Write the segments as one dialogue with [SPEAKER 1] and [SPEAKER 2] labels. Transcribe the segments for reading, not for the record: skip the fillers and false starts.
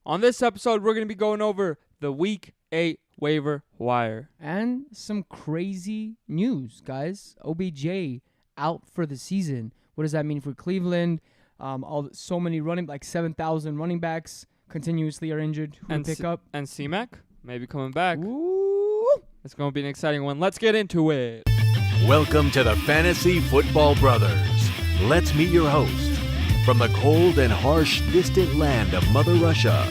[SPEAKER 1] On this episode, we're going to be going over the Week 8 waiver wire.
[SPEAKER 2] And some crazy news, guys. OBJ out for the season. What does that mean for Cleveland? So many 7,000 running backs continuously are injured. Who
[SPEAKER 1] And
[SPEAKER 2] to pick up?
[SPEAKER 1] And C-Mac maybe coming back.
[SPEAKER 2] Ooh.
[SPEAKER 1] It's going to be an exciting one. Let's get into it.
[SPEAKER 3] Welcome to the Fantasy Football Brothers. Let's meet your host. From the cold and harsh distant land of Mother Russia,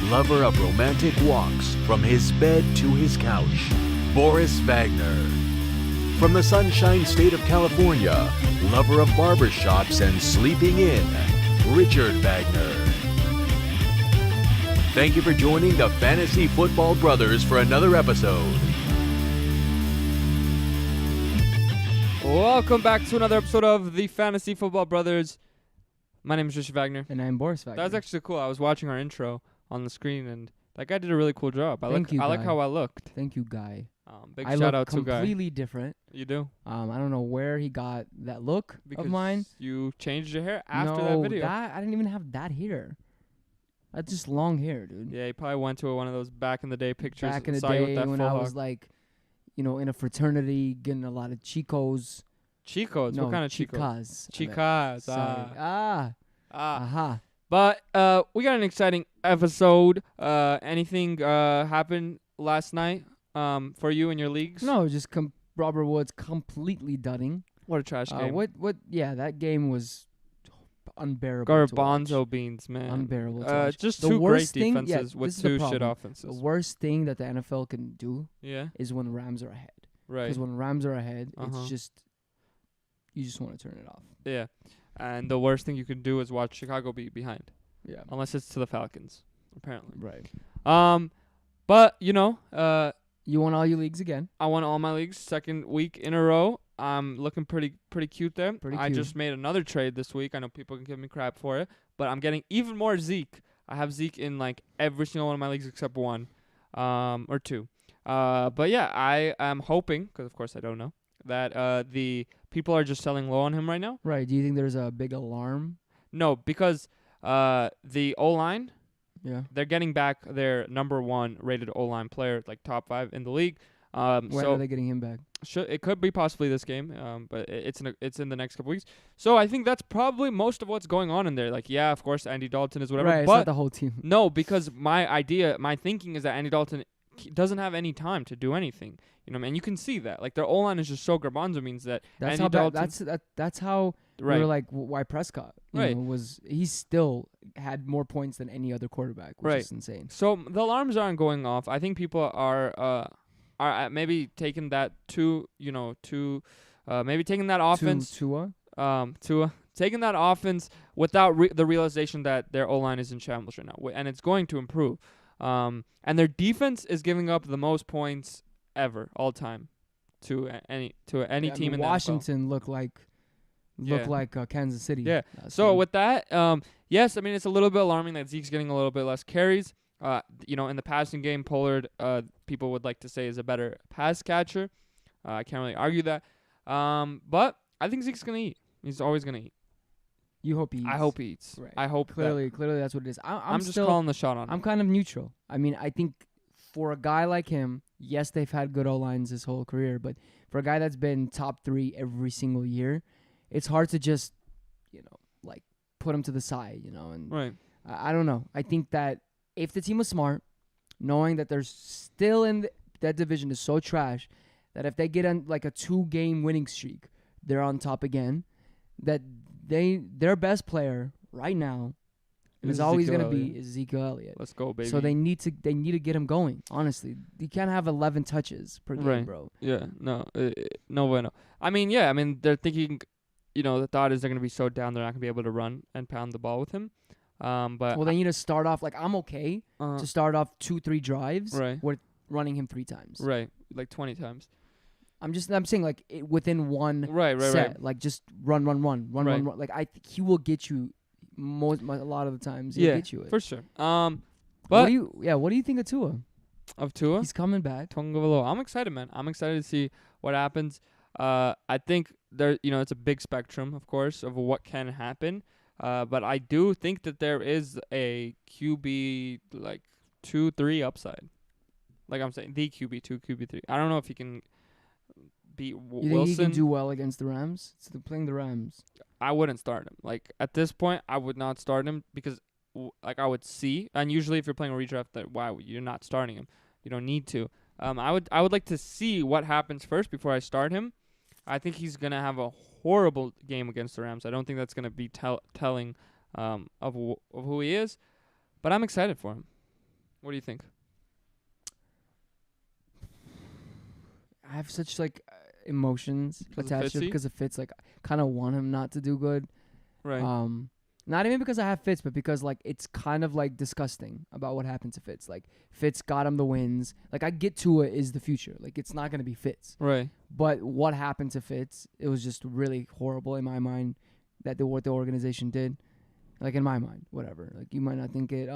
[SPEAKER 3] lover of romantic walks from his bed to his couch, Boris Wagner. From the sunshine state of California, lover of barbershops and sleeping in, Richard Wagner. Thank you for joining the Fantasy Football Brothers for another episode.
[SPEAKER 1] Welcome back to another episode of the Fantasy Football Brothers. My name is Richard Wagner.
[SPEAKER 2] And I'm Boris Wagner.
[SPEAKER 1] That was actually cool. I was watching our intro on the screen, and that guy did a really cool job. I like
[SPEAKER 2] Guy.
[SPEAKER 1] how I looked.
[SPEAKER 2] Thank you, Guy.
[SPEAKER 1] Big
[SPEAKER 2] I
[SPEAKER 1] shout
[SPEAKER 2] look
[SPEAKER 1] out to Guy.
[SPEAKER 2] completely different.
[SPEAKER 1] You do?
[SPEAKER 2] I don't know where he got that look
[SPEAKER 1] Because
[SPEAKER 2] of mine.
[SPEAKER 1] you changed your hair after
[SPEAKER 2] No,
[SPEAKER 1] that video.
[SPEAKER 2] I didn't even have that hair. That's just long hair, dude.
[SPEAKER 1] Yeah, he probably went to one of those back in the day pictures.
[SPEAKER 2] Back in the
[SPEAKER 1] saw you with
[SPEAKER 2] day
[SPEAKER 1] that
[SPEAKER 2] when
[SPEAKER 1] full
[SPEAKER 2] I
[SPEAKER 1] hog.
[SPEAKER 2] was in a fraternity, getting a lot of chicos.
[SPEAKER 1] Chicos.
[SPEAKER 2] No,
[SPEAKER 1] What kind of chicos?
[SPEAKER 2] chicas.
[SPEAKER 1] Chicas.
[SPEAKER 2] Sorry. Aha.
[SPEAKER 1] But we got an exciting episode. Anything happened last night for you in your leagues?
[SPEAKER 2] No, just Robert Woods completely dudding.
[SPEAKER 1] What a trash game.
[SPEAKER 2] Yeah, that game was unbearable. to watch.
[SPEAKER 1] Garbanzo beans, man.
[SPEAKER 2] Unbearable to watch.
[SPEAKER 1] Just
[SPEAKER 2] The
[SPEAKER 1] two great
[SPEAKER 2] worst thing- yeah,
[SPEAKER 1] defenses
[SPEAKER 2] this
[SPEAKER 1] with
[SPEAKER 2] is the
[SPEAKER 1] two shit
[SPEAKER 2] problem.
[SPEAKER 1] offenses.
[SPEAKER 2] The worst thing that the NFL can do
[SPEAKER 1] Yeah,
[SPEAKER 2] is when the Rams are ahead.
[SPEAKER 1] right.
[SPEAKER 2] Because when Rams are ahead,
[SPEAKER 1] Uh-huh.
[SPEAKER 2] it's just you just want to turn it off.
[SPEAKER 1] Yeah. And the worst thing you can do is watch Chicago be behind.
[SPEAKER 2] Yeah.
[SPEAKER 1] Unless it's to the Falcons, apparently.
[SPEAKER 2] Right.
[SPEAKER 1] But,
[SPEAKER 2] You won all your leagues again.
[SPEAKER 1] I won all my leagues second week in a row. I'm looking pretty cute there.
[SPEAKER 2] Pretty
[SPEAKER 1] I
[SPEAKER 2] cute.
[SPEAKER 1] just made another trade this week. I know people can give me crap for it, but I'm getting even more Zeke. I have Zeke in every single one of my leagues except one, or two. But yeah, I am hoping, because of course I don't know, that the people are just selling low on him right now.
[SPEAKER 2] Right. Do you think there's a big alarm?
[SPEAKER 1] No, because the O-line,
[SPEAKER 2] Yeah.
[SPEAKER 1] they're getting back their number one rated O-line player, top 5 in the league.
[SPEAKER 2] When
[SPEAKER 1] So
[SPEAKER 2] are they getting him back?
[SPEAKER 1] it could be possibly this game, but it's in the next couple weeks. So I think that's probably most of what's going on in there. Yeah, of course, Andy Dalton is whatever.
[SPEAKER 2] Right. It's
[SPEAKER 1] But
[SPEAKER 2] not the whole team.
[SPEAKER 1] no, because my thinking is that Andy Dalton doesn't have any time to do anything. You know, man, you can see that. Their O-line is just so garbanzo means that
[SPEAKER 2] That's
[SPEAKER 1] Andy
[SPEAKER 2] how bad.
[SPEAKER 1] Dalton.
[SPEAKER 2] That's how
[SPEAKER 1] Right.
[SPEAKER 2] we were why Prescott
[SPEAKER 1] Right.
[SPEAKER 2] he still had more points than any other quarterback, which
[SPEAKER 1] Right.
[SPEAKER 2] is insane.
[SPEAKER 1] So the alarms aren't going off. I think people are maybe taking that maybe taking that offense
[SPEAKER 2] Tua.
[SPEAKER 1] taking that offense without the realization that their O-line is in shambles right now, and it's going to improve. And their defense is giving up the most points ever, all time, to any team in the NFL.
[SPEAKER 2] Washington looked like Kansas City.
[SPEAKER 1] Yeah.
[SPEAKER 2] last
[SPEAKER 1] So
[SPEAKER 2] game.
[SPEAKER 1] with that, yes, I mean it's a little bit alarming that Zeke's getting a little bit less carries. In the passing game, Pollard, people would like to say is a better pass catcher. I can't really argue that. But I think Zeke's gonna eat. He's always gonna eat.
[SPEAKER 2] You hope he eats.
[SPEAKER 1] I hope he eats.
[SPEAKER 2] Right.
[SPEAKER 1] I hope
[SPEAKER 2] Clearly that's what it is.
[SPEAKER 1] I'm just
[SPEAKER 2] still,
[SPEAKER 1] calling the shot on
[SPEAKER 2] I'm
[SPEAKER 1] him.
[SPEAKER 2] kind of neutral. I mean, I think for a guy like him, yes, they've had good O-lines his whole career, but for a guy that's been top 3 every single year, it's hard to just, put him to the side, and
[SPEAKER 1] Right.
[SPEAKER 2] I don't know. I think that if the team was smart, knowing that they're still in that division is so trash that if they get on a 2-game winning streak, they're on top again. That their best player right now is always going to be Ezekiel Elliott.
[SPEAKER 1] Let's go, baby.
[SPEAKER 2] So they need to get him going. Honestly, you can't have 11 touches per game,
[SPEAKER 1] Right.
[SPEAKER 2] bro.
[SPEAKER 1] Yeah. No. No bueno. I mean, yeah. I mean, they're thinking. The thought is they're going to be so down they're not going to be able to run and pound the ball with him. But
[SPEAKER 2] Well, they need to start off I'm okay to start off 2-3 drives
[SPEAKER 1] Right.
[SPEAKER 2] with running him 3 times.
[SPEAKER 1] Right, 20 times.
[SPEAKER 2] I'm saying within one
[SPEAKER 1] Right.
[SPEAKER 2] set, just run.
[SPEAKER 1] Right.
[SPEAKER 2] I think he will get you a lot of the times. He'll
[SPEAKER 1] Yeah,
[SPEAKER 2] get you it.
[SPEAKER 1] for sure.
[SPEAKER 2] what
[SPEAKER 1] But
[SPEAKER 2] do you think of Tua?
[SPEAKER 1] of Tua,
[SPEAKER 2] He's coming back.
[SPEAKER 1] Tongavalo. I'm excited, man. I'm excited to see what happens. I think it's a big spectrum, of course, of what can happen. But I do think that there is a QB like 2-3 upside. Like I'm saying, the QB2, QB3. I don't know if he can beat
[SPEAKER 2] You think he can
[SPEAKER 1] Wilson.
[SPEAKER 2] do well against the Rams? It's playing the Rams.
[SPEAKER 1] I wouldn't start him. Like at this point, I would not start him because like I would see, and usually if you're playing a redraft, that why you're not starting him. You don't need to. I would like to see what happens first before I start him. I think he's gonna have a horrible game against the Rams. I don't think that's gonna be telling of who he is, but I'm excited for him. What do you think?
[SPEAKER 2] I have such like emotions attached to it because of Fitz. Like, kind of want him not to do good.
[SPEAKER 1] Right.
[SPEAKER 2] Not even because I have Fitz, but because like it's kind of like disgusting about what happened to Fitz. Like Fitz got him the wins. Like I get Tua is the future. Like it's not gonna be Fitz.
[SPEAKER 1] Right.
[SPEAKER 2] But what happened to Fitz? It was just really horrible in my mind. What the organization did. Like in my mind, whatever. Like you might not think it.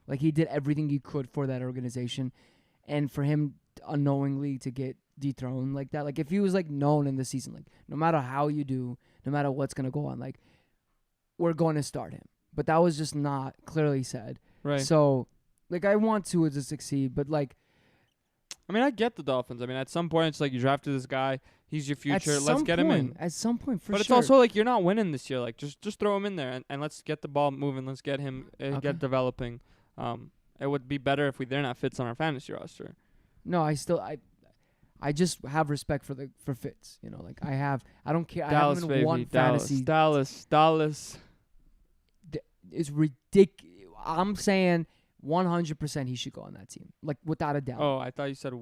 [SPEAKER 2] Like he did everything he could for that organization, and for him unknowingly to get dethroned like that. Like if he was like known in the season, like no matter how you do, no matter what's gonna go on, like we're going to start him. But that was just not clearly said.
[SPEAKER 1] Right.
[SPEAKER 2] So like I want Tua to succeed, but like
[SPEAKER 1] I mean, I get the Dolphins. I mean, at some point, it's like you drafted this guy. He's your future. Let's get him in.
[SPEAKER 2] At some point, for sure.
[SPEAKER 1] But it's also like you're not winning this year. Like just throw him in there and let's get the ball moving. Let's get him get developing. It would be better if they're not Fitz on our fantasy roster.
[SPEAKER 2] No, I just have respect for Fitz. You know, like I don't care.
[SPEAKER 1] Dallas,
[SPEAKER 2] I haven't
[SPEAKER 1] baby.
[SPEAKER 2] won fantasy.
[SPEAKER 1] Dallas.
[SPEAKER 2] It's ridiculous. I'm saying 100% he should go on that team, like without a doubt.
[SPEAKER 1] Oh, I thought you said he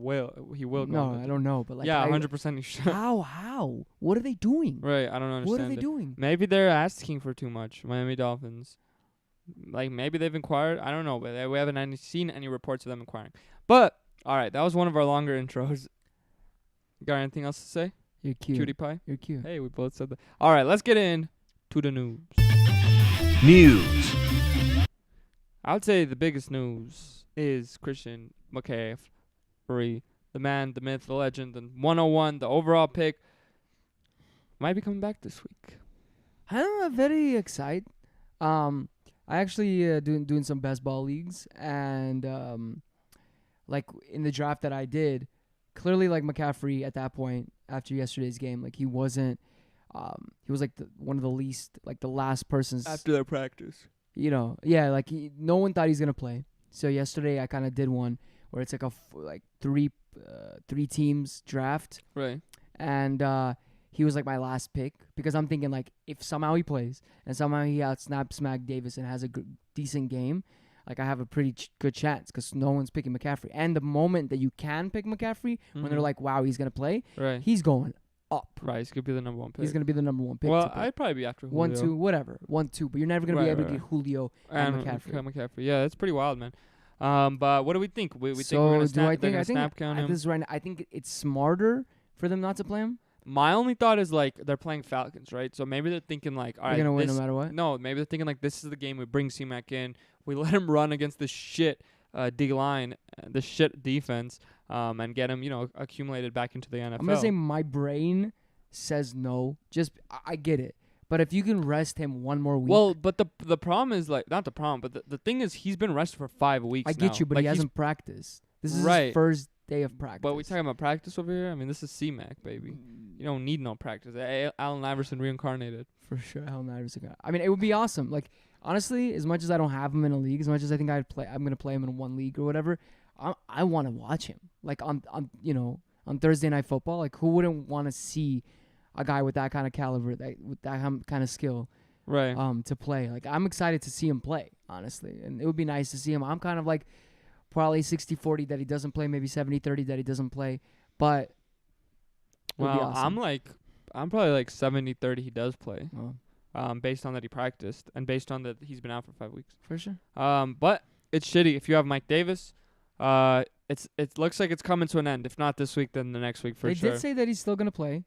[SPEAKER 1] will go.
[SPEAKER 2] No, I don't know, but like
[SPEAKER 1] yeah, 100% he should.
[SPEAKER 2] How? What are they doing?
[SPEAKER 1] Right, I don't understand.
[SPEAKER 2] What are they doing?
[SPEAKER 1] Maybe they're asking for too much. Miami Dolphins. Like maybe they've inquired. I don't know, but we haven't seen any reports of them inquiring. But all right, that was one of our longer intros. Got anything else to say?
[SPEAKER 2] You're cute.
[SPEAKER 1] Cutie pie.
[SPEAKER 2] You're cute.
[SPEAKER 1] Hey, we both said that. All right, let's get in to the news.
[SPEAKER 3] News.
[SPEAKER 1] I would say the biggest news is Christian McCaffrey, the man, the myth, the legend, the 101, the overall pick, might be coming back this week.
[SPEAKER 2] I'm very excited. I actually doing some best ball leagues, and like in the draft that I did, clearly like McCaffrey at that point after yesterday's game, like he wasn't. He was like one of the least, like the last person's
[SPEAKER 1] After their practice.
[SPEAKER 2] You know, yeah, like no one thought he's gonna play. So yesterday I kind of did one where it's like three teams draft,
[SPEAKER 1] Right.
[SPEAKER 2] and he was like my last pick because I'm thinking like if somehow he plays and somehow he outsnaps Mac Davis and has a decent game, like I have a pretty good chance because no one's picking McCaffrey. And the moment that you can pick McCaffrey, when they're like, wow, he's gonna play,
[SPEAKER 1] right,
[SPEAKER 2] he's going up.
[SPEAKER 1] Right, he's gonna be the number one pick.
[SPEAKER 2] He's gonna be the number one pick.
[SPEAKER 1] Well, I'd probably be after Julio.
[SPEAKER 2] 1, 2, whatever. 1, 2, but you're never gonna be able to get Julio and McCaffrey.
[SPEAKER 1] Yeah, that's pretty wild, man. But what do we think? We think we're gonna snap count him.
[SPEAKER 2] This is right now, I think it's smarter for them not to play him.
[SPEAKER 1] My only thought is like they're playing Falcons, right? So maybe they're thinking like, all right,
[SPEAKER 2] they're gonna win no matter what.
[SPEAKER 1] No, maybe they're thinking like this is the game we bring C-Mac in. We let him run against the shit D line, the shit defense, and get him, accumulated back into the NFL.
[SPEAKER 2] I'm gonna say my brain says no. Just I get it, but if you can rest him one more week.
[SPEAKER 1] Well, but the problem is like not the problem, but the thing is he's been rested for 5 weeks.
[SPEAKER 2] I get you, but
[SPEAKER 1] like
[SPEAKER 2] he hasn't practiced. This is
[SPEAKER 1] right.
[SPEAKER 2] his first day of practice.
[SPEAKER 1] But we talking about practice over here. I mean, this is C-Mac, baby. You don't need no practice. Allen Iverson reincarnated.
[SPEAKER 2] For sure, Allen Iverson. I mean, it would be awesome. Like honestly, as much as I don't have him in a league, as much as I think I'm gonna play him in one league or whatever, I want to watch him. Like on Thursday Night Football. Like who wouldn't want to see a guy with that kind of caliber, with that kind of skill,
[SPEAKER 1] right?
[SPEAKER 2] To play. Like I'm excited to see him play, honestly, and it would be nice to see him. I'm kind of like probably 60-40 that he doesn't play, maybe 70-30 that he doesn't play, but
[SPEAKER 1] well,
[SPEAKER 2] awesome.
[SPEAKER 1] I'm probably like 70-30 he does play,
[SPEAKER 2] Oh.
[SPEAKER 1] Based on that he practiced and based on that he's been out for 5 weeks.
[SPEAKER 2] For sure.
[SPEAKER 1] But it's shitty if you have Mike Davis. It looks like it's coming to an end. If not this week, then the next week for sure.
[SPEAKER 2] They did say that he's still gonna play.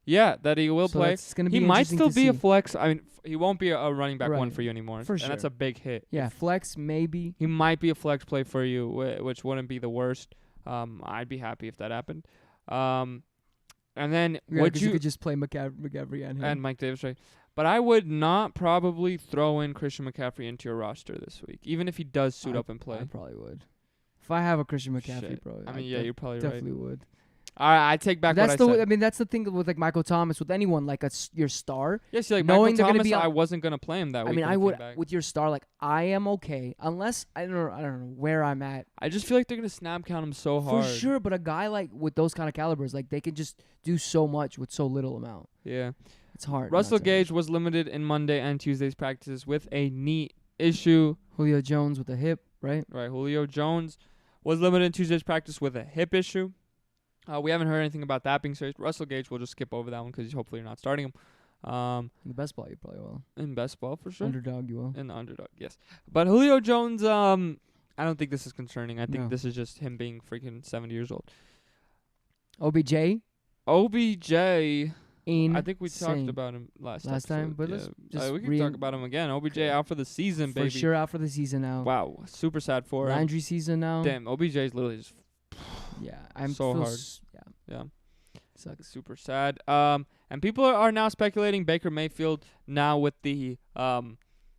[SPEAKER 1] Yeah, that he will play. He might still be a flex. I mean, he won't be a running back one for you anymore.
[SPEAKER 2] For sure.
[SPEAKER 1] And that's a big hit.
[SPEAKER 2] Yeah, flex maybe.
[SPEAKER 1] He might be a flex play for you, which wouldn't be the worst. I'd be happy if that happened. And then
[SPEAKER 2] you could just play McCaffrey and him.
[SPEAKER 1] And Mike Davis, right? But I would not probably throw in Christian McCaffrey into your roster this week, even if he does suit up and play.
[SPEAKER 2] I probably would. If I have a Christian McCaffrey,
[SPEAKER 1] Shit.
[SPEAKER 2] bro.
[SPEAKER 1] I mean, yeah, you're probably
[SPEAKER 2] definitely
[SPEAKER 1] right.
[SPEAKER 2] would.
[SPEAKER 1] All right, I take back
[SPEAKER 2] That's
[SPEAKER 1] what I said.
[SPEAKER 2] I mean, that's the thing with like Michael Thomas, with anyone like your star.
[SPEAKER 1] Yeah, see, like
[SPEAKER 2] knowing
[SPEAKER 1] Michael
[SPEAKER 2] they're gonna
[SPEAKER 1] Thomas,
[SPEAKER 2] be on-
[SPEAKER 1] I wasn't gonna play him that week.
[SPEAKER 2] I mean,
[SPEAKER 1] when
[SPEAKER 2] I
[SPEAKER 1] he
[SPEAKER 2] would
[SPEAKER 1] came back.
[SPEAKER 2] with your star. Like I am okay, unless I don't know where I'm at.
[SPEAKER 1] I just feel like they're gonna snap count him so hard.
[SPEAKER 2] For sure, but a guy like with those kind of calibers, like they can just do so much with so little amount.
[SPEAKER 1] Yeah.
[SPEAKER 2] It's hard.
[SPEAKER 1] Russell
[SPEAKER 2] not to.
[SPEAKER 1] Gage was limited in Monday and Tuesday's practices with a knee issue.
[SPEAKER 2] Julio Jones with a hip, right?
[SPEAKER 1] Right. Julio Jones was limited in Tuesday's practice with a hip issue. We haven't heard anything about that being serious. Russell Gage, we'll just skip over that one because hopefully you're not starting him.
[SPEAKER 2] In the best ball, you probably will.
[SPEAKER 1] In best ball for sure.
[SPEAKER 2] Underdog, you will.
[SPEAKER 1] In the underdog, yes. But Julio Jones, I don't think this is concerning. I think
[SPEAKER 2] No.
[SPEAKER 1] this is just him being freaking 70 years old.
[SPEAKER 2] OBJ.
[SPEAKER 1] OBJ,
[SPEAKER 2] In
[SPEAKER 1] I think we talked about him last
[SPEAKER 2] time,
[SPEAKER 1] episode.
[SPEAKER 2] but
[SPEAKER 1] yeah.
[SPEAKER 2] let's just
[SPEAKER 1] we can talk about him again. OBJ out for the season,
[SPEAKER 2] for
[SPEAKER 1] baby.
[SPEAKER 2] sure out for the season now.
[SPEAKER 1] Wow, super sad for him.
[SPEAKER 2] Landry season now.
[SPEAKER 1] Damn, OBJ is literally just
[SPEAKER 2] Yeah, I'm
[SPEAKER 1] So
[SPEAKER 2] feel
[SPEAKER 1] hard.
[SPEAKER 2] Yeah,
[SPEAKER 1] yeah.
[SPEAKER 2] sucks.
[SPEAKER 1] Super sad. And people are now speculating Baker Mayfield now with the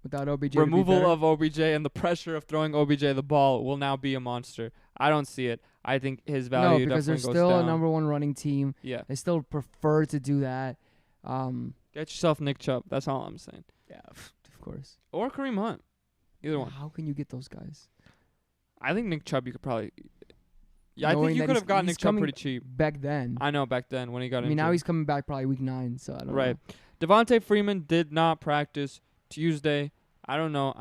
[SPEAKER 2] Without OBJ,
[SPEAKER 1] removal of OBJ and the pressure of throwing OBJ the ball will now be a monster. I don't see it. I think his value
[SPEAKER 2] because they're
[SPEAKER 1] definitely
[SPEAKER 2] still
[SPEAKER 1] goes
[SPEAKER 2] a
[SPEAKER 1] down.
[SPEAKER 2] number one running team.
[SPEAKER 1] Yeah.
[SPEAKER 2] They still prefer to do that.
[SPEAKER 1] Get yourself Nick Chubb. That's all I'm saying.
[SPEAKER 2] Yeah, of course.
[SPEAKER 1] Or Kareem Hunt. Either one.
[SPEAKER 2] How can you get those guys?
[SPEAKER 1] I think Nick Chubb you could probably... Yeah, I
[SPEAKER 2] Knowing
[SPEAKER 1] think you
[SPEAKER 2] that
[SPEAKER 1] could
[SPEAKER 2] he's-
[SPEAKER 1] have gotten
[SPEAKER 2] he's
[SPEAKER 1] Nick Chubb
[SPEAKER 2] coming
[SPEAKER 1] pretty cheap.
[SPEAKER 2] Back then.
[SPEAKER 1] I know back then when he got
[SPEAKER 2] I mean, now
[SPEAKER 1] injured.
[SPEAKER 2] he's coming back probably week 9, so I don't
[SPEAKER 1] Right.
[SPEAKER 2] know.
[SPEAKER 1] Devontae Freeman did not practice Tuesday. I don't know.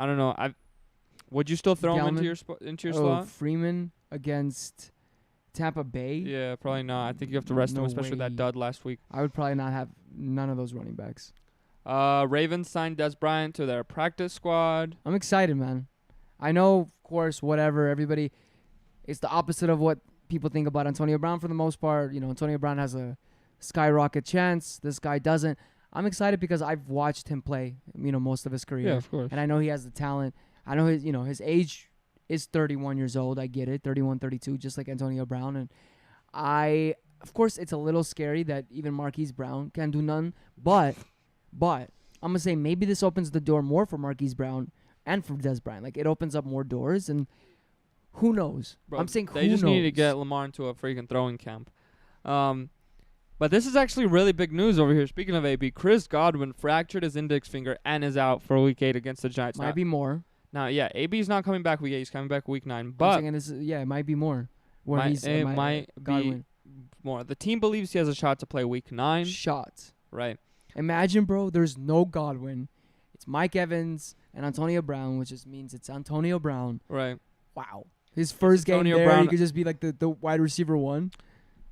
[SPEAKER 1] Would you still throw him into
[SPEAKER 2] Gallman?
[SPEAKER 1] your slot?
[SPEAKER 2] Freeman against Tampa Bay?
[SPEAKER 1] Yeah, probably not. I think you have to rest him,
[SPEAKER 2] No
[SPEAKER 1] especially with that
[SPEAKER 2] way.
[SPEAKER 1] dud last week.
[SPEAKER 2] I would probably not have none of those running backs.
[SPEAKER 1] Ravens signed Des Bryant to their practice squad.
[SPEAKER 2] I'm excited, man. I know, of course, whatever. Everybody, it's the opposite of what people think about Antonio Brown for the most part. You know, Antonio Brown has a skyrocket chance. This guy doesn't. I'm excited because I've watched him play, most of his career.
[SPEAKER 1] Yeah, of course.
[SPEAKER 2] And I know he has the talent. I know his age is 31 years old. I get it. 31, 32, just like Antonio Brown. And of course, it's a little scary that even Marquise Brown can do none. But I'm going to say maybe this opens the door more for Marquise Brown and for Des Bryant. Like, it opens up more doors, and who knows?
[SPEAKER 1] Bro,
[SPEAKER 2] I'm saying who knows?
[SPEAKER 1] they just need to get Lamar into a freaking throwing camp. But this is actually really big news over here. Speaking of AB, Chris Godwin fractured his index finger and is out for Week 8 against the Giants.
[SPEAKER 2] Might be more.
[SPEAKER 1] Now, yeah, AB's not coming back Week 8. He's coming back Week 9.
[SPEAKER 2] I'm
[SPEAKER 1] But
[SPEAKER 2] saying it might be more. Where
[SPEAKER 1] it might
[SPEAKER 2] Godwin.
[SPEAKER 1] be more. The team believes he has a shot to play Week 9.
[SPEAKER 2] Shots.
[SPEAKER 1] Right.
[SPEAKER 2] Imagine, bro, there's no Godwin. It's Mike Evans and Antonio Brown, which just means it's Antonio Brown.
[SPEAKER 1] Right.
[SPEAKER 2] Wow. His first game
[SPEAKER 1] Antonio
[SPEAKER 2] there,
[SPEAKER 1] Brown.
[SPEAKER 2] he could just be like the wide receiver 1.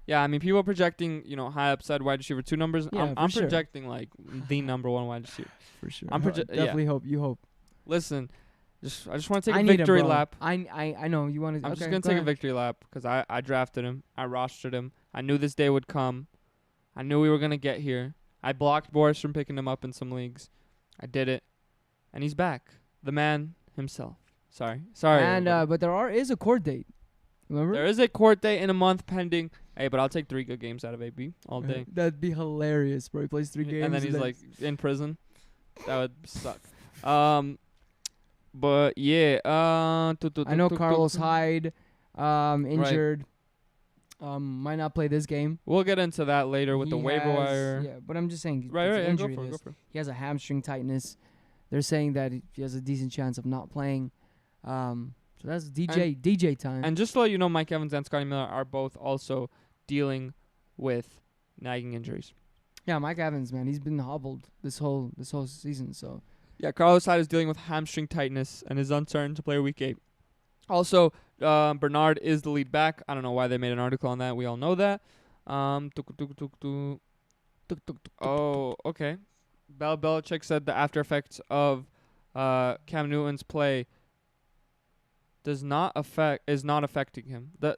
[SPEAKER 1] Yeah, I mean, people are projecting, high upside wide receiver 2 numbers.
[SPEAKER 2] Yeah,
[SPEAKER 1] I'm
[SPEAKER 2] for sure.
[SPEAKER 1] projecting, like, the number 1 wide receiver.
[SPEAKER 2] For sure.
[SPEAKER 1] I'm
[SPEAKER 2] definitely hope. You hope.
[SPEAKER 1] Listen, I just want to take
[SPEAKER 2] I
[SPEAKER 1] a
[SPEAKER 2] need him,
[SPEAKER 1] victory
[SPEAKER 2] bro.
[SPEAKER 1] lap.
[SPEAKER 2] I know you want to.
[SPEAKER 1] I'm just going to take a victory lap because I drafted him. I rostered him. I knew this day would come. I knew we were going to get here. I blocked Boris from picking him up in some leagues. I did it. And he's back. The man himself. Sorry.
[SPEAKER 2] And
[SPEAKER 1] everybody.
[SPEAKER 2] but there is a court date. Remember?
[SPEAKER 1] There is a court date in a month pending. Hey, but I'll take 3 good games out of AB all day.
[SPEAKER 2] That'd be hilarious, bro. He plays 3 games.
[SPEAKER 1] And then he's
[SPEAKER 2] like,
[SPEAKER 1] like in prison. That would suck. But yeah.
[SPEAKER 2] I know Carlos Hyde, injured. Might not play this game.
[SPEAKER 1] We'll get into that later with the
[SPEAKER 2] He
[SPEAKER 1] waiver
[SPEAKER 2] has-
[SPEAKER 1] wire.
[SPEAKER 2] Yeah, but I'm just saying.
[SPEAKER 1] Right,
[SPEAKER 2] it's
[SPEAKER 1] right.
[SPEAKER 2] an
[SPEAKER 1] Yeah, go
[SPEAKER 2] injury
[SPEAKER 1] for it. Go
[SPEAKER 2] list.
[SPEAKER 1] for it.
[SPEAKER 2] He has a hamstring tightness. They're saying that he has a decent chance of not playing. So that's DJ time.
[SPEAKER 1] And just to let you know, Mike Evans and Scotty Miller are both also dealing with nagging injuries.
[SPEAKER 2] yeah, Mike Evans, man, he's been hobbled this whole season. So
[SPEAKER 1] Yeah, Carlos Hyde is dealing with hamstring tightness and is uncertain to play Week 8. Also, Bernard is the lead back. I don't know why they made an article on that. We all know that. Oh, okay. Belichick said the after effects of Cam Newton's play is not affecting him. The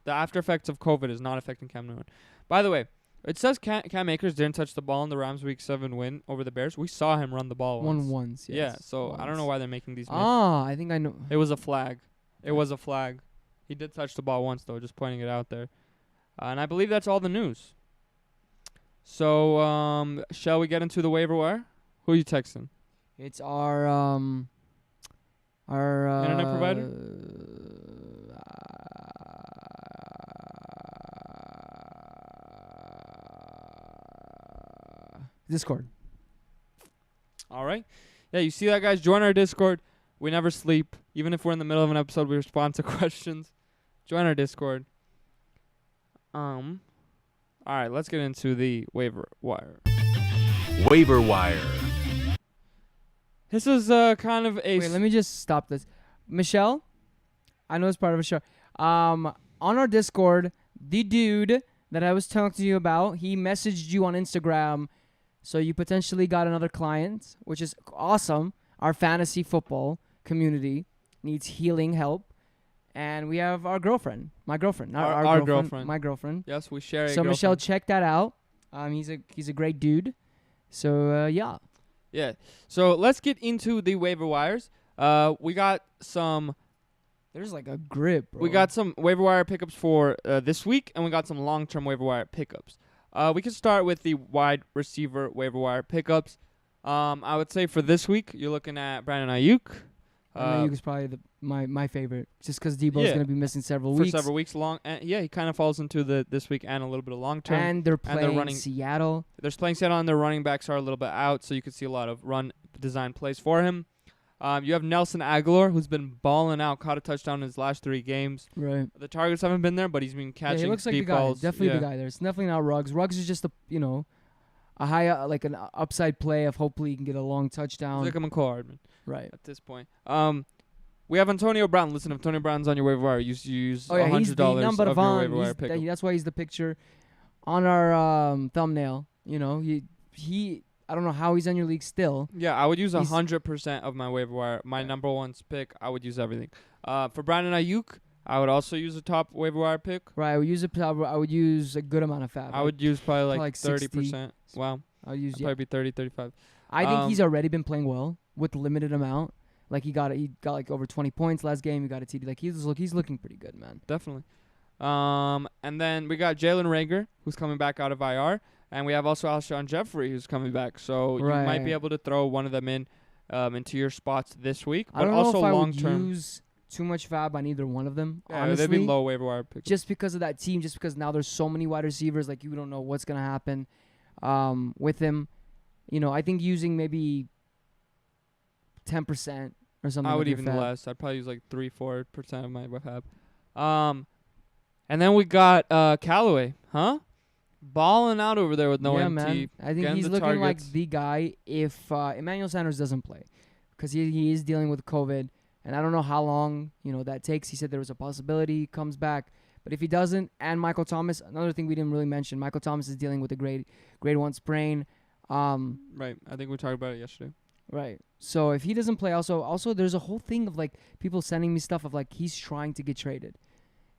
[SPEAKER 1] after effects of COVID is not affecting Cam Newton. By the way, it says Cam Akers didn't touch the ball in the Rams' Week 7 win over the Bears. We saw him run the ball once.
[SPEAKER 2] once. Yes,
[SPEAKER 1] Yeah, so
[SPEAKER 2] once.
[SPEAKER 1] I don't know why they're making these.
[SPEAKER 2] I think I know.
[SPEAKER 1] It was a flag. It was a flag. He did touch the ball once, though, just pointing it out there. And I believe that's all the news. So, shall we get into the waiver wire? Who are you texting?
[SPEAKER 2] It's our
[SPEAKER 1] Internet provider?
[SPEAKER 2] Discord.
[SPEAKER 1] All right. Yeah, you see that, guys? Join our Discord. We never sleep. Even if we're in the middle of an episode, we respond to questions. Join our Discord. All right, let's get into the waiver wire.
[SPEAKER 3] Waiver wire.
[SPEAKER 1] This is kind of a...
[SPEAKER 2] Wait, let me just stop this. Michelle, I know it's part of a show. On our Discord, the dude that I was talking to you about, he messaged you on Instagram, so you potentially got another client, which is awesome. Our fantasy football community needs healing help. And we have our girlfriend, my girlfriend, not our girlfriend, my girlfriend.
[SPEAKER 1] Yes, we share a
[SPEAKER 2] So
[SPEAKER 1] girlfriend.
[SPEAKER 2] Michelle, check that out. He's a great dude. So yeah.
[SPEAKER 1] Yeah. So let's get into the waiver wires. We got some...
[SPEAKER 2] There's like a grip, bro.
[SPEAKER 1] We got some waiver wire pickups for this week, and we got some long-term waiver wire pickups. We can start with the wide receiver waiver wire pickups. I would say for this week, you're looking at Brandon Ayuk.
[SPEAKER 2] Ayuk is probably my favorite, just because Debo's going to be missing several
[SPEAKER 1] for
[SPEAKER 2] weeks.
[SPEAKER 1] several weeks long. And yeah, he kind of falls into the this week and a little bit of long-term.
[SPEAKER 2] And they're playing
[SPEAKER 1] running,
[SPEAKER 2] Seattle.
[SPEAKER 1] They're playing Seattle, and their running backs are a little bit out, so you could see a lot of run design plays for him. You have Nelson Aguilar, who's been balling out, caught a touchdown in his last 3 games.
[SPEAKER 2] Right.
[SPEAKER 1] The targets haven't been there, but he's been catching
[SPEAKER 2] he looks like
[SPEAKER 1] deep
[SPEAKER 2] the guy.
[SPEAKER 1] balls.
[SPEAKER 2] Definitely the guy there. It's definitely not Ruggs. Ruggs is just a high like an upside play of hopefully he can get a long touchdown.
[SPEAKER 1] He's like a McCall Hardman.
[SPEAKER 2] Right.
[SPEAKER 1] At this point. We have Antonio Brown. Listen, if Antonio Brown's on your waiver wire, you use $100
[SPEAKER 2] he's the number
[SPEAKER 1] of your waiver wire pickup.
[SPEAKER 2] That's why he's the picture on our thumbnail. You know, he I don't know how he's on your league still.
[SPEAKER 1] Yeah, I would use 100% of my waiver wire. My number one pick, I would use everything. For Brandon Ayuk, I would also use a top waiver wire pick.
[SPEAKER 2] Right, I would use a good amount of fab.
[SPEAKER 1] I would use probably like
[SPEAKER 2] 60.
[SPEAKER 1] 30%. Wow.
[SPEAKER 2] I'll use
[SPEAKER 1] Probably be 30, 35.
[SPEAKER 2] I think he's already been playing well with limited amount. Like he got like over 20 points last game. He got a TD. Like he's looking pretty good, man.
[SPEAKER 1] Definitely. And then we got Jalen Reagor, who's coming back out of IR. And we have also Alshon Jeffrey, who's coming back. So you might be able to throw one of them into your spots this week. But
[SPEAKER 2] I don't
[SPEAKER 1] also
[SPEAKER 2] know if
[SPEAKER 1] long
[SPEAKER 2] I would
[SPEAKER 1] term.
[SPEAKER 2] use too much fab on either one of them.
[SPEAKER 1] Yeah,
[SPEAKER 2] honestly,
[SPEAKER 1] they'd be low waiver wire pickups.
[SPEAKER 2] Just because of that team, just because now there's so many wide receivers, like you don't know what's gonna happen with him. You know, I think using maybe 10% or something.
[SPEAKER 1] I would
[SPEAKER 2] like
[SPEAKER 1] even
[SPEAKER 2] fab.
[SPEAKER 1] less. I'd probably use like 3-4% of my fab. And then we got Callaway, huh? Balling out over there with no
[SPEAKER 2] yeah,
[SPEAKER 1] MT.
[SPEAKER 2] man. I think he's looking like the guy if Emmanuel Sanders doesn't play, because he is dealing with COVID, and I don't know how long that takes. He said there was a possibility he comes back, but if he doesn't, and Michael Thomas, another thing we didn't really mention, Michael Thomas is dealing with a grade 1 sprain.
[SPEAKER 1] Right. I think we talked about it yesterday.
[SPEAKER 2] Right. So if he doesn't play, also there's a whole thing of like people sending me stuff of like he's trying to get traded.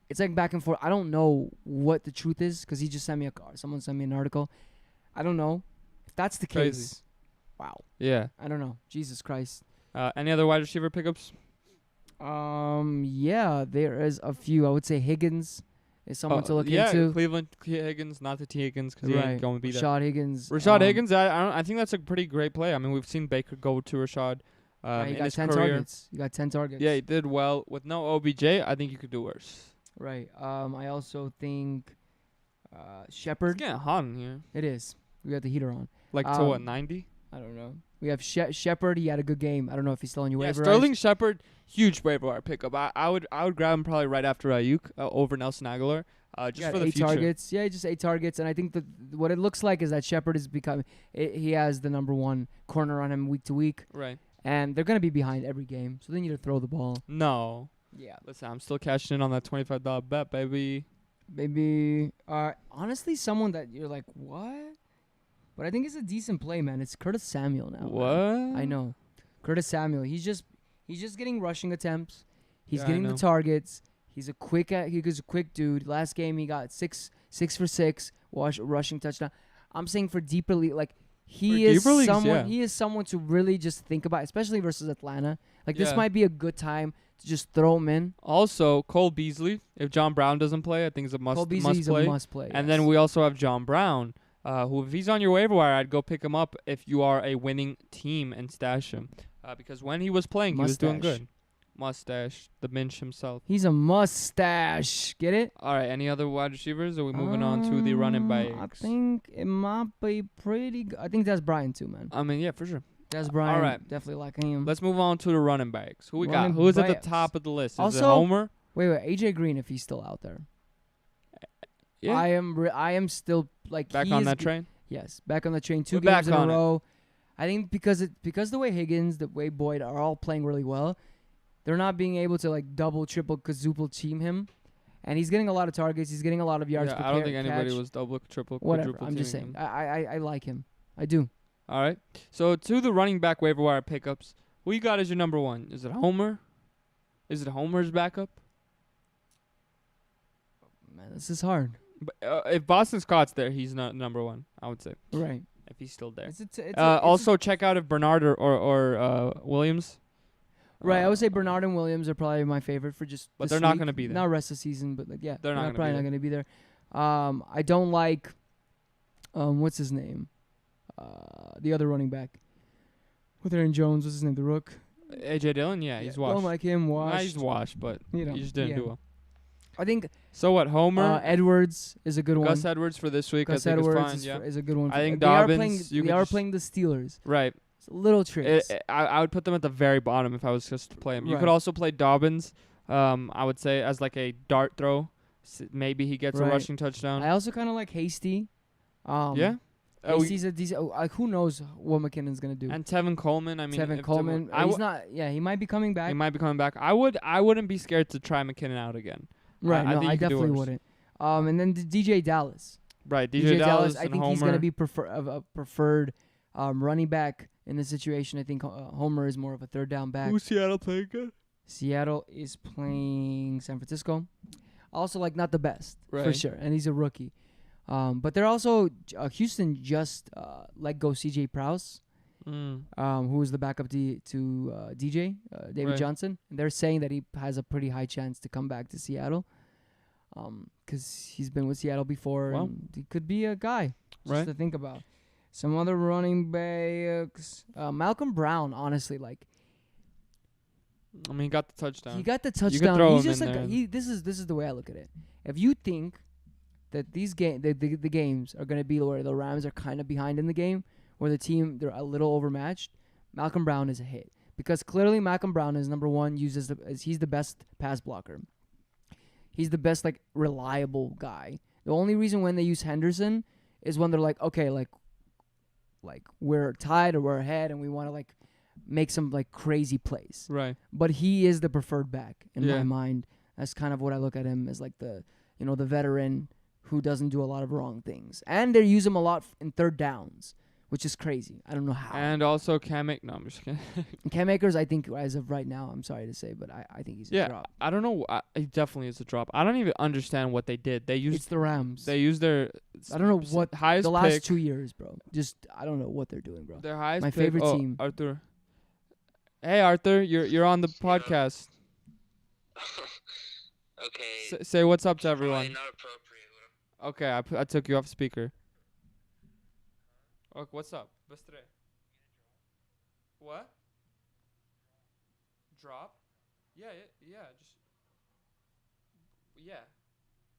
[SPEAKER 2] It's like back and forth. I don't know what the truth is because he just sent me someone sent me an article. I don't know if that's the
[SPEAKER 1] Crazy.
[SPEAKER 2] case. Wow.
[SPEAKER 1] Yeah.
[SPEAKER 2] I don't know. Jesus Christ.
[SPEAKER 1] Any other wide receiver pickups?
[SPEAKER 2] Yeah, there is a few. I would say Higgins is someone to look into.
[SPEAKER 1] Yeah, Cleveland Higgins, not the T Higgins because he ain't going to be there.
[SPEAKER 2] Rashad Higgins.
[SPEAKER 1] Rashad Higgins, I think that's a pretty great play. I mean, we've seen Baker go to Rashad
[SPEAKER 2] he
[SPEAKER 1] in
[SPEAKER 2] got
[SPEAKER 1] his
[SPEAKER 2] 10
[SPEAKER 1] career.
[SPEAKER 2] targets. You got 10 targets.
[SPEAKER 1] Yeah, he did well. With no OBJ, I think you could do worse.
[SPEAKER 2] Right. I also think
[SPEAKER 1] It's
[SPEAKER 2] Shepard.
[SPEAKER 1] getting hot in here.
[SPEAKER 2] It is. We got the heater on.
[SPEAKER 1] Like to what, 90?
[SPEAKER 2] I don't know. We have Shepard. He had a good game. I don't know if he's still on your waiver.
[SPEAKER 1] Sterling Shepard, huge waiver wire pickup. I would grab him probably right after Ayuk over Nelson Aguilar, just for the
[SPEAKER 2] 8
[SPEAKER 1] future.
[SPEAKER 2] targets. Yeah, just 8 targets. And I think what it looks like is that Shepard is becoming. He has the number 1 corner on him week to week,
[SPEAKER 1] Right.
[SPEAKER 2] and they're gonna be behind every game, so they need to throw the ball.
[SPEAKER 1] No.
[SPEAKER 2] Yeah.
[SPEAKER 1] Listen, I'm still cashing in on that $25 bet, baby.
[SPEAKER 2] Maybe. Honestly, someone that you're like, what? But I think it's a decent play, man. It's Curtis Samuel now.
[SPEAKER 1] What?
[SPEAKER 2] Man. I know. Curtis Samuel. He's just getting rushing attempts. He's getting the
[SPEAKER 1] know.
[SPEAKER 2] targets. He's a quick dude. Last game he got 6 for 6 rushing touchdown. I'm saying for deeper league, like he is someone to really just think about, especially versus Atlanta. Like this might be a good time to just throw him in.
[SPEAKER 1] Also, Cole Beasley. If John Brown doesn't play, I think it's a must
[SPEAKER 2] Cole Beasley's
[SPEAKER 1] play.
[SPEAKER 2] a must play.
[SPEAKER 1] And then we also have John Brown. who if he's on your waiver wire, I'd go pick him up if you are a winning team and stash him. Because when he was playing, he was doing good. Mustache, the Minch himself.
[SPEAKER 2] He's a mustache. Get it?
[SPEAKER 1] All right, any other wide receivers? Or are we moving on to the running backs?
[SPEAKER 2] I think it might be pretty good. I think that's Brian too, man.
[SPEAKER 1] I mean, yeah, for sure.
[SPEAKER 2] That's Brian.
[SPEAKER 1] All right.
[SPEAKER 2] Definitely liking him.
[SPEAKER 1] Let's move on to the running backs. Who we got?
[SPEAKER 2] Running
[SPEAKER 1] Who's at the
[SPEAKER 2] backs.
[SPEAKER 1] top of the list? Is
[SPEAKER 2] Also-
[SPEAKER 1] it Homer?
[SPEAKER 2] Wait, AJ Green, if he's still out there.
[SPEAKER 1] Yeah.
[SPEAKER 2] I am still like
[SPEAKER 1] Back
[SPEAKER 2] he
[SPEAKER 1] on
[SPEAKER 2] is
[SPEAKER 1] that
[SPEAKER 2] g-
[SPEAKER 1] train?
[SPEAKER 2] Yes, back on the train. 2
[SPEAKER 1] We're
[SPEAKER 2] games
[SPEAKER 1] back
[SPEAKER 2] in a
[SPEAKER 1] on it.
[SPEAKER 2] row. I think because the way Higgins, the way Boyd are all playing really well, they're not being able to like double, triple, quadruple team him, and he's getting a lot of targets. He's getting a lot of yards.
[SPEAKER 1] Yeah,
[SPEAKER 2] per
[SPEAKER 1] I don't think anybody
[SPEAKER 2] catch.
[SPEAKER 1] was double, triple,
[SPEAKER 2] Whatever.
[SPEAKER 1] quadruple
[SPEAKER 2] I'm just
[SPEAKER 1] teaming
[SPEAKER 2] saying.
[SPEAKER 1] him.
[SPEAKER 2] I like him. I do.
[SPEAKER 1] All right. So to the running back waiver wire pickups, who you got as your number one? Is it Homer? Is it Homer's backup?
[SPEAKER 2] Man, this is hard.
[SPEAKER 1] But, if Boston Scott's there, he's not number one, I would say,
[SPEAKER 2] Right.
[SPEAKER 1] if he's still there.
[SPEAKER 2] Also,
[SPEAKER 1] Check out if Bernard or Williams.
[SPEAKER 2] right. I would say Bernard and Williams are probably my favorite for just.
[SPEAKER 1] But
[SPEAKER 2] this
[SPEAKER 1] they're not
[SPEAKER 2] week.
[SPEAKER 1] gonna be there.
[SPEAKER 2] Not rest of the season, but like yeah,
[SPEAKER 1] They're not gonna be
[SPEAKER 2] probably
[SPEAKER 1] there.
[SPEAKER 2] not going to be there. I don't like. What's his name? The other running back. With Aaron Jones, what's his name? The Rook.
[SPEAKER 1] AJ Dillon, yeah, he's washed.
[SPEAKER 2] Don't like him.
[SPEAKER 1] Nah,
[SPEAKER 2] Washed.
[SPEAKER 1] he's washed, but
[SPEAKER 2] You know,
[SPEAKER 1] he just didn't
[SPEAKER 2] yeah.
[SPEAKER 1] do well.
[SPEAKER 2] I think
[SPEAKER 1] So what? Homer,
[SPEAKER 2] Edwards is a good
[SPEAKER 1] Gus
[SPEAKER 2] one.
[SPEAKER 1] Edwards for this week.
[SPEAKER 2] Gus
[SPEAKER 1] I think
[SPEAKER 2] Edwards
[SPEAKER 1] is fine. Yeah,
[SPEAKER 2] is a good one.
[SPEAKER 1] I think
[SPEAKER 2] they are
[SPEAKER 1] Dobbins,
[SPEAKER 2] playing.
[SPEAKER 1] you
[SPEAKER 2] They
[SPEAKER 1] could
[SPEAKER 2] are
[SPEAKER 1] just-
[SPEAKER 2] playing the Steelers.
[SPEAKER 1] right.
[SPEAKER 2] It's a little tricks.
[SPEAKER 1] I would put them at the very bottom if I was just to play him. You
[SPEAKER 2] Right.
[SPEAKER 1] could also play Dobbins. I would say as like a dart throw. Maybe he gets a
[SPEAKER 2] Right.
[SPEAKER 1] rushing touchdown.
[SPEAKER 2] I also kind of like Hasty.
[SPEAKER 1] Yeah.
[SPEAKER 2] Hasty's a decent. Who knows what McKinnon's gonna do?
[SPEAKER 1] And Tevin Coleman. I mean,
[SPEAKER 2] Tevin
[SPEAKER 1] if
[SPEAKER 2] Coleman.
[SPEAKER 1] I
[SPEAKER 2] He's not. Yeah, he might be coming back.
[SPEAKER 1] He might be coming back. I wouldn't be scared to try McKinnon out again.
[SPEAKER 2] Right.
[SPEAKER 1] I
[SPEAKER 2] No,
[SPEAKER 1] think
[SPEAKER 2] I
[SPEAKER 1] you could do
[SPEAKER 2] definitely
[SPEAKER 1] worse.
[SPEAKER 2] wouldn't. And then DJ Dallas.
[SPEAKER 1] Right. DJ Dallas
[SPEAKER 2] I
[SPEAKER 1] and
[SPEAKER 2] think
[SPEAKER 1] Homer.
[SPEAKER 2] he's gonna be a preferred running back in this situation. I think Homer is more of a third down back.
[SPEAKER 1] Who's Seattle playing again?
[SPEAKER 2] Seattle is playing San Francisco. Also, like not the best for
[SPEAKER 1] Right.
[SPEAKER 2] sure, and he's a rookie. But they're also Houston just let go C.J. Prowse, who is the backup to DJ David
[SPEAKER 1] Right.
[SPEAKER 2] Johnson. And they're saying that he has a pretty high chance to come back to Seattle, because he's been with Seattle before,
[SPEAKER 1] Well.
[SPEAKER 2] and he could be a guy just
[SPEAKER 1] Right.
[SPEAKER 2] to think about. Some other running backs, Malcolm Brown. Honestly, like.
[SPEAKER 1] I mean, he got the touchdown.
[SPEAKER 2] He got the
[SPEAKER 1] You could
[SPEAKER 2] touchdown.
[SPEAKER 1] throw
[SPEAKER 2] He's
[SPEAKER 1] him
[SPEAKER 2] just
[SPEAKER 1] in
[SPEAKER 2] like
[SPEAKER 1] there.
[SPEAKER 2] this is the way I look at it. If you think that these the games are gonna be where the Rams are kind of behind in the game, where they're a little overmatched, Malcolm Brown is a hit because clearly Malcolm Brown is number one. He's the best pass blocker. He's the best like reliable guy. The only reason when they use Henderson is when they're like, okay, like we're tied or we're ahead and we want to like make some like crazy plays.
[SPEAKER 1] Right.
[SPEAKER 2] But he is the preferred back in
[SPEAKER 1] Yeah.
[SPEAKER 2] my mind. That's kind of what I look at him as, like the veteran who doesn't do a lot of wrong things. And they use him a lot in third downs, which is crazy. I don't know how.
[SPEAKER 1] And also Cam No, I'm just kidding.
[SPEAKER 2] Cam Akers, I think as of right now, I'm sorry to say, but I think he's a
[SPEAKER 1] Yeah,
[SPEAKER 2] drop.
[SPEAKER 1] I don't know. He definitely is a drop. I don't even understand what they did. They
[SPEAKER 2] It's
[SPEAKER 1] used
[SPEAKER 2] the Rams.
[SPEAKER 1] they used their
[SPEAKER 2] I don't know what
[SPEAKER 1] highest
[SPEAKER 2] the last
[SPEAKER 1] pick.
[SPEAKER 2] 2 years, bro. Just I don't know what they're doing, bro.
[SPEAKER 1] Their highest
[SPEAKER 2] My
[SPEAKER 1] pick-
[SPEAKER 2] favorite
[SPEAKER 1] oh,
[SPEAKER 2] team.
[SPEAKER 1] Arthur. Hey Arthur, you're on the podcast.
[SPEAKER 4] Okay.
[SPEAKER 1] Say what's up to
[SPEAKER 4] probably
[SPEAKER 1] everyone.
[SPEAKER 4] not appropriate.
[SPEAKER 1] Okay, I took you off speaker. Okay, what's up? Bыстрее. What? Drop? Yeah.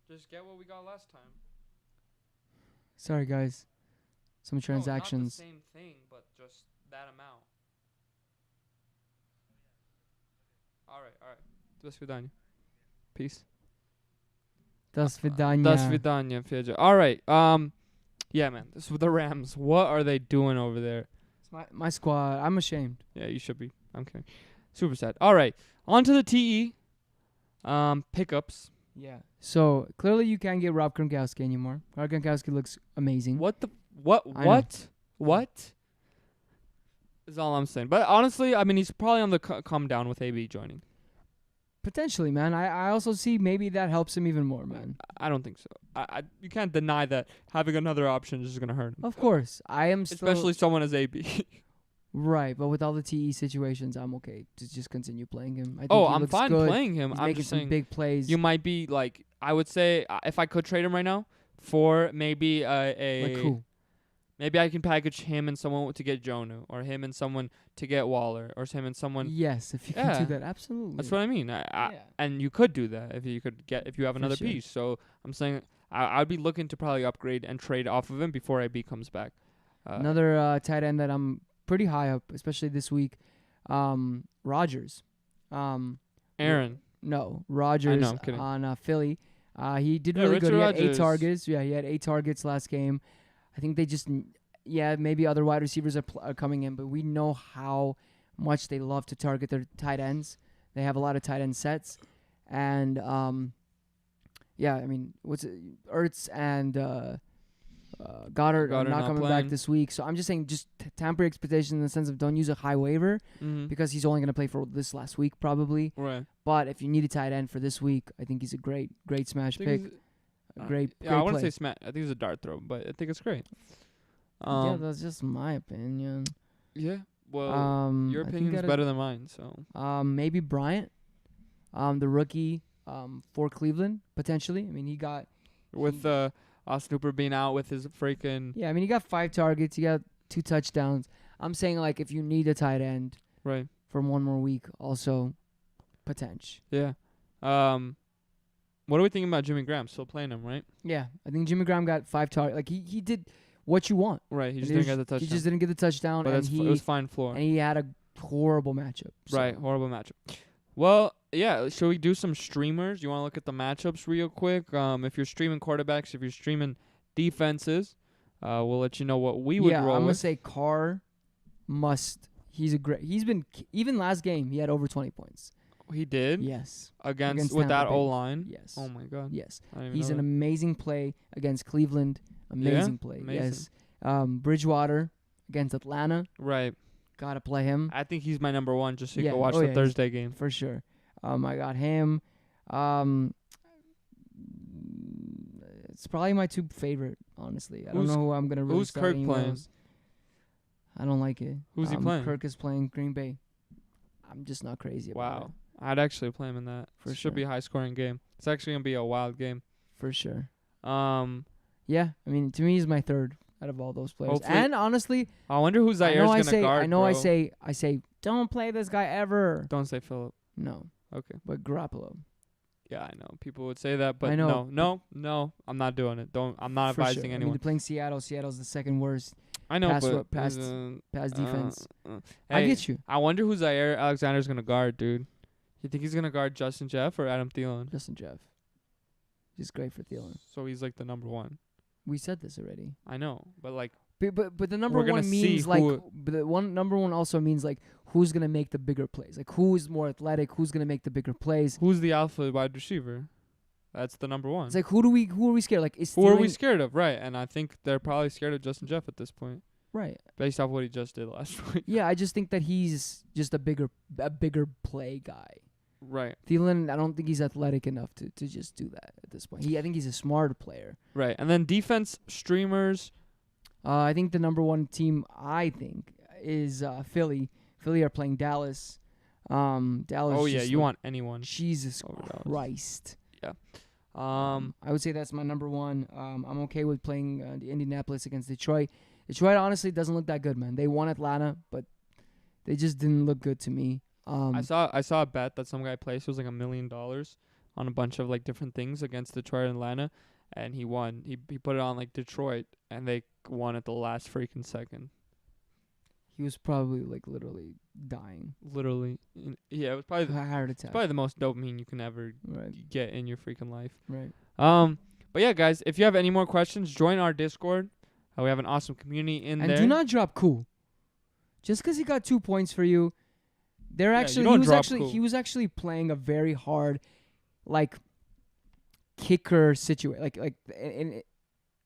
[SPEAKER 1] Just get what we got last time.
[SPEAKER 2] Sorry, guys. Some
[SPEAKER 1] No, not
[SPEAKER 2] transactions.
[SPEAKER 1] the same thing, but just that amount. All right. До свидания. Peace.
[SPEAKER 2] Das Vidania.
[SPEAKER 1] До свидания, Fedja. All right. Yeah, man. This with the Rams. What are they doing over there?
[SPEAKER 2] It's my squad. I'm ashamed.
[SPEAKER 1] Yeah, you should be. I'm kidding. Super sad. All right. On to the TE. Pickups.
[SPEAKER 2] Yeah. So clearly you can't get Rob Gronkowski anymore. Rob Gronkowski looks amazing.
[SPEAKER 1] What
[SPEAKER 2] I know.
[SPEAKER 1] What? Is all I'm saying. But honestly, I mean, he's probably on the come down with AB joining.
[SPEAKER 2] Potentially, man. I also see maybe that helps him even more, man.
[SPEAKER 1] I don't think so. You can't deny that having another option is just gonna hurt him.
[SPEAKER 2] Of course, I am still
[SPEAKER 1] Especially someone as AB.
[SPEAKER 2] right. But with all the TE situations, I'm okay to just continue playing him. I think
[SPEAKER 1] Oh,
[SPEAKER 2] he
[SPEAKER 1] I'm
[SPEAKER 2] looks
[SPEAKER 1] fine
[SPEAKER 2] good.
[SPEAKER 1] playing him.
[SPEAKER 2] He's
[SPEAKER 1] I'm
[SPEAKER 2] making
[SPEAKER 1] just
[SPEAKER 2] some
[SPEAKER 1] saying
[SPEAKER 2] big plays.
[SPEAKER 1] you might be like, I would say if I could trade him right now for maybe
[SPEAKER 2] like who?
[SPEAKER 1] maybe I can package him and someone to get Jonu, or him and someone to get Waller, or him and someone.
[SPEAKER 2] Yes, if you
[SPEAKER 1] Yeah.
[SPEAKER 2] can do that, absolutely.
[SPEAKER 1] That's what I mean.
[SPEAKER 2] Yeah.
[SPEAKER 1] And you could do that if you have
[SPEAKER 2] For
[SPEAKER 1] another
[SPEAKER 2] sure.
[SPEAKER 1] piece. So I'm saying I'd be looking to probably upgrade and trade off of him before AB comes back.
[SPEAKER 2] Another tight end that I'm pretty high up, especially this week, Rogers.
[SPEAKER 1] Aaron.
[SPEAKER 2] No, Rogers
[SPEAKER 1] I'm kidding.
[SPEAKER 2] on Philly. He did
[SPEAKER 1] Yeah,
[SPEAKER 2] really good.
[SPEAKER 1] Richard
[SPEAKER 2] He had 8
[SPEAKER 1] Rodgers.
[SPEAKER 2] targets. Yeah, he had 8 targets last game. I think they just, maybe other wide receivers are coming in, but we know how much they love to target their tight ends. They have a lot of tight end sets, and Ertz and Goddard are
[SPEAKER 1] Goddard
[SPEAKER 2] not
[SPEAKER 1] not
[SPEAKER 2] coming
[SPEAKER 1] playing.
[SPEAKER 2] back this week. So I'm just saying, just temper expectations in the sense of don't use a high waiver
[SPEAKER 1] Mm-hmm.
[SPEAKER 2] because he's only going to play for this last week probably.
[SPEAKER 1] Right.
[SPEAKER 2] But if you need a tight end for this week, I think he's a great smash pick. A great
[SPEAKER 1] Yeah, I wouldn't
[SPEAKER 2] play.
[SPEAKER 1] say smash. I think it's a dart throw, but I think it's great.
[SPEAKER 2] Yeah, that's just my opinion.
[SPEAKER 1] Yeah. Well, your
[SPEAKER 2] I think
[SPEAKER 1] opinion's
[SPEAKER 2] that is-
[SPEAKER 1] better than mine, so.
[SPEAKER 2] Maybe Bryant, the rookie, for Cleveland potentially. I mean, he got
[SPEAKER 1] With Austin Hooper being out with his freaking
[SPEAKER 2] he got 5 targets. He got 2 touchdowns. I'm saying like if you need a tight end
[SPEAKER 1] right.
[SPEAKER 2] for one more week, also potential.
[SPEAKER 1] Yeah. What are we thinking about Jimmy Graham? Still playing him, right?
[SPEAKER 2] Yeah, I think Jimmy Graham got 5 targets. Like he did what you want.
[SPEAKER 1] Right. He just
[SPEAKER 2] And
[SPEAKER 1] didn't get the touchdown.
[SPEAKER 2] He just didn't get the touchdown,
[SPEAKER 1] but
[SPEAKER 2] and
[SPEAKER 1] it was fine floor.
[SPEAKER 2] and he had a horrible matchup. So.
[SPEAKER 1] Right, horrible matchup. Well, yeah, shall we do some streamers? You want to look at the matchups real quick? If you're streaming quarterbacks, if you're streaming defenses, we'll let you know what we would
[SPEAKER 2] Yeah,
[SPEAKER 1] roll
[SPEAKER 2] I'm gonna
[SPEAKER 1] with.
[SPEAKER 2] say Carr must. He's been even last game he had over 20 points.
[SPEAKER 1] He did
[SPEAKER 2] Yes.
[SPEAKER 1] against
[SPEAKER 2] Tampa
[SPEAKER 1] with that
[SPEAKER 2] Bay.
[SPEAKER 1] O-line.
[SPEAKER 2] Yes.
[SPEAKER 1] Oh my god.
[SPEAKER 2] Yes.
[SPEAKER 1] I didn't even
[SPEAKER 2] He's
[SPEAKER 1] know
[SPEAKER 2] an
[SPEAKER 1] that.
[SPEAKER 2] amazing play against Cleveland. Amazing play.
[SPEAKER 1] amazing.
[SPEAKER 2] Yes. Bridgewater against Atlanta.
[SPEAKER 1] Right.
[SPEAKER 2] Gotta play him
[SPEAKER 1] I think he's my number one just so you
[SPEAKER 2] Yeah.
[SPEAKER 1] can watch
[SPEAKER 2] Oh,
[SPEAKER 1] the
[SPEAKER 2] yeah,
[SPEAKER 1] Thursday game.
[SPEAKER 2] for sure. I got him. It's probably my 2 favorite, honestly. I don't
[SPEAKER 1] Who's-
[SPEAKER 2] know who I'm gonna really
[SPEAKER 1] who's
[SPEAKER 2] start
[SPEAKER 1] Kirk
[SPEAKER 2] anywhere
[SPEAKER 1] playing?
[SPEAKER 2] else. I don't like it.
[SPEAKER 1] Who's he playing?
[SPEAKER 2] Kirk is playing Green Bay. I'm just not crazy about it.
[SPEAKER 1] Wow. I'd actually play him in that.
[SPEAKER 2] For
[SPEAKER 1] Should be
[SPEAKER 2] sure.
[SPEAKER 1] a high scoring game. It's actually gonna be a wild game.
[SPEAKER 2] For sure.
[SPEAKER 1] Um
[SPEAKER 2] Yeah, I mean, to me, he's my 3rd out of all those players.
[SPEAKER 1] Hopefully-
[SPEAKER 2] And honestly,
[SPEAKER 1] I wonder who
[SPEAKER 2] I
[SPEAKER 1] Zaire's
[SPEAKER 2] know
[SPEAKER 1] gonna guard.
[SPEAKER 2] I
[SPEAKER 1] bro.
[SPEAKER 2] say, don't play this guy ever.
[SPEAKER 1] Don't say Phillip.
[SPEAKER 2] No,
[SPEAKER 1] Okay.
[SPEAKER 2] but Garoppolo.
[SPEAKER 1] Yeah, I know. People would say that, but
[SPEAKER 2] I know.
[SPEAKER 1] no. I'm not doing it. I'm not
[SPEAKER 2] For
[SPEAKER 1] advising
[SPEAKER 2] sure. I mean,
[SPEAKER 1] anyone.
[SPEAKER 2] they're playing Seattle. Seattle's the 2nd worst
[SPEAKER 1] I know,
[SPEAKER 2] pass
[SPEAKER 1] but
[SPEAKER 2] ru- pass- pass defense. I
[SPEAKER 1] hey,
[SPEAKER 2] get you,
[SPEAKER 1] I wonder who Zaire Alexander's gonna guard, dude. You think he's gonna guard Justin Jeff or Adam Thielen?
[SPEAKER 2] Justin Jeff. He's great for Thielen.
[SPEAKER 1] So he's like the number one.
[SPEAKER 2] We said this already.
[SPEAKER 1] I know, but like,
[SPEAKER 2] But the number
[SPEAKER 1] We're gonna
[SPEAKER 2] one
[SPEAKER 1] see
[SPEAKER 2] means like,
[SPEAKER 1] who-
[SPEAKER 2] but the number one also means like who's gonna make the bigger plays. Like who is more athletic? Who's gonna make the bigger plays?
[SPEAKER 1] who's the alpha wide receiver? That's the number one.
[SPEAKER 2] It's like who are we scared? Like is
[SPEAKER 1] Who are we
[SPEAKER 2] Thielen-
[SPEAKER 1] scared of? Right, and I think they're probably scared of Justin Jeff at this point,
[SPEAKER 2] Right.
[SPEAKER 1] based off what he just did last week.
[SPEAKER 2] Yeah, I just think that he's just a bigger play guy.
[SPEAKER 1] Right,
[SPEAKER 2] Thielen, I don't think he's athletic enough to just do that at this point. I think he's a smarter player.
[SPEAKER 1] right, and then defense streamers.
[SPEAKER 2] I think the number one team is Philly. Philly are playing Dallas. Dallas.
[SPEAKER 1] Oh yeah,
[SPEAKER 2] just
[SPEAKER 1] you
[SPEAKER 2] like-
[SPEAKER 1] want anyone?
[SPEAKER 2] Jesus
[SPEAKER 1] over Dallas.
[SPEAKER 2] Christ.
[SPEAKER 1] Um,
[SPEAKER 2] I would say that's my number one. I'm okay with playing the Indianapolis against Detroit. Detroit honestly doesn't look that good, man. They won Atlanta, but they just didn't look good to me.
[SPEAKER 1] I saw a bet that some guy placed. It was like $1 million on a bunch of like different things against Detroit and Atlanta, and he won. He put it on like Detroit, and they won at the last freaking second.
[SPEAKER 2] He was probably like literally dying.
[SPEAKER 1] Literally, yeah, it was probably
[SPEAKER 2] Heart attack.
[SPEAKER 1] probably the most dopamine you can ever
[SPEAKER 2] Right.
[SPEAKER 1] get in your freaking life.
[SPEAKER 2] Right.
[SPEAKER 1] But yeah, guys, if you have any more questions, join our Discord. We have an awesome community in
[SPEAKER 2] And
[SPEAKER 1] there.
[SPEAKER 2] do not drop cool. Just because he got 2 points for you, they're
[SPEAKER 1] you
[SPEAKER 2] actually
[SPEAKER 1] don't drop cool.
[SPEAKER 2] he was actually playing a very hard, like, kicker situation. Like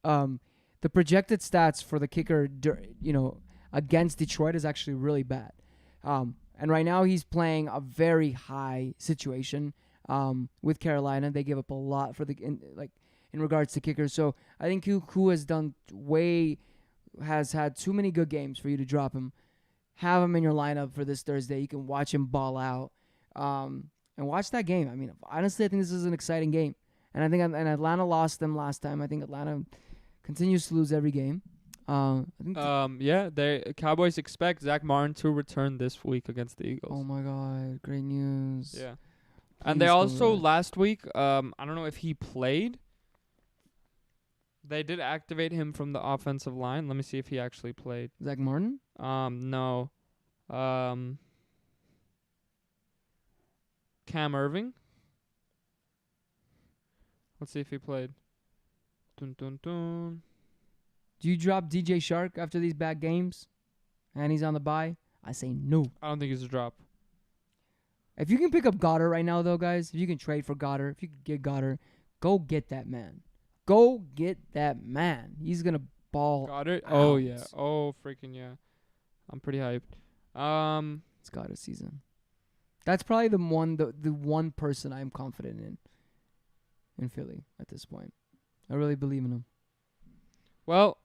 [SPEAKER 2] the projected stats for the kicker, against Detroit is actually really bad. And right now he's playing a very high situation. With Carolina, they give up a lot for in regards to kickers. So I think who has had too many good games for you to drop him. Have him in your lineup for this Thursday. You can watch him ball out, and watch that game. I mean, honestly, I think this is an exciting game. And I think and Atlanta lost them last time. I think Atlanta continues to lose every game. I think
[SPEAKER 1] Yeah, they Cowboys expect Zach Martin to return this week against the Eagles.
[SPEAKER 2] oh my God, great news.
[SPEAKER 1] Yeah. And they
[SPEAKER 2] Please come
[SPEAKER 1] also
[SPEAKER 2] back.
[SPEAKER 1] last week, I don't know if he played. They did activate him from the offensive line. Let me see if he actually played.
[SPEAKER 2] Zach Martin?
[SPEAKER 1] No. Cam Irving. Let's see if he played. Dun dun dun.
[SPEAKER 2] Do you drop DJ Shark after these bad games and he's on the bye? I say no.
[SPEAKER 1] I don't think he's a drop.
[SPEAKER 2] If you can pick up Goddard right now, though, guys, if you can trade for Goddard, if you can get Goddard, go get that man. Go get that man. He's going to ball.
[SPEAKER 1] Got it? Oh,
[SPEAKER 2] out.
[SPEAKER 1] yeah. Oh, freaking yeah. I'm pretty hyped.
[SPEAKER 2] It's Goddard season. That's probably the one person I'm confident in Philly at this point. I really believe in him.
[SPEAKER 1] Well,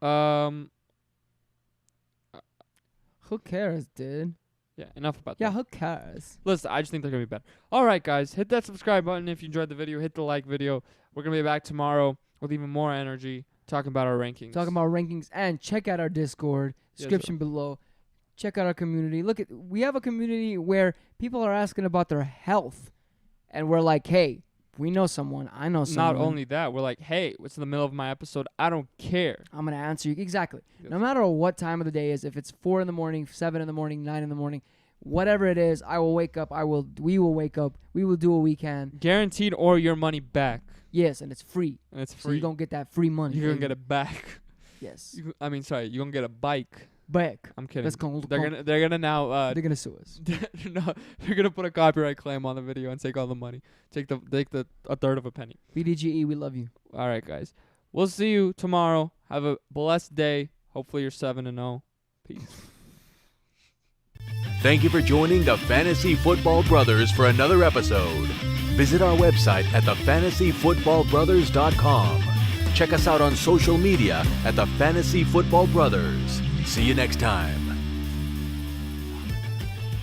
[SPEAKER 2] Who cares, dude?
[SPEAKER 1] yeah, enough about
[SPEAKER 2] Yeah,
[SPEAKER 1] that.
[SPEAKER 2] who cares?
[SPEAKER 1] Listen, I just think they're going to be better. All right, guys. Hit that subscribe button if you enjoyed the video. Hit the like video. We're going to be back tomorrow with even more energy talking about our rankings.
[SPEAKER 2] Talking about rankings, and check out our Discord description below. Check out our community. We have a community where people are asking about their health, and we're like, hey, we know someone. I know someone.
[SPEAKER 1] Not only that, we're like, hey, it's in the middle of my episode. I don't care.
[SPEAKER 2] I'm gonna answer you exactly.
[SPEAKER 1] Yes.
[SPEAKER 2] No matter what time of the day is, if it's 4 in the morning, 7 in the morning, 9 in the morning, whatever it is, I will wake up. We will wake up. We will do what we can.
[SPEAKER 1] Guaranteed or your money back.
[SPEAKER 2] Yes, and it's free.
[SPEAKER 1] And it's
[SPEAKER 2] So
[SPEAKER 1] free.
[SPEAKER 2] you're gonna get that free money.
[SPEAKER 1] You're going to
[SPEAKER 2] baby.
[SPEAKER 1] get it back.
[SPEAKER 2] Yes.
[SPEAKER 1] You're going to get a bike.
[SPEAKER 2] Back.
[SPEAKER 1] I'm kidding.
[SPEAKER 2] Let's go.
[SPEAKER 1] They're gonna now
[SPEAKER 2] They're gonna sue us.
[SPEAKER 1] no, they're gonna put a copyright claim on the video and take all the money. Take a third of a penny.
[SPEAKER 2] BDGE, we love you.
[SPEAKER 1] All right, guys. We'll see you tomorrow. Have a blessed day. Hopefully you're 7-0. Peace.
[SPEAKER 3] Thank you for joining the Fantasy Football Brothers for another episode. Visit our website at thefantasyfootballbrothers.com. Check us out on social media at the Fantasy Football Brothers. See you next time.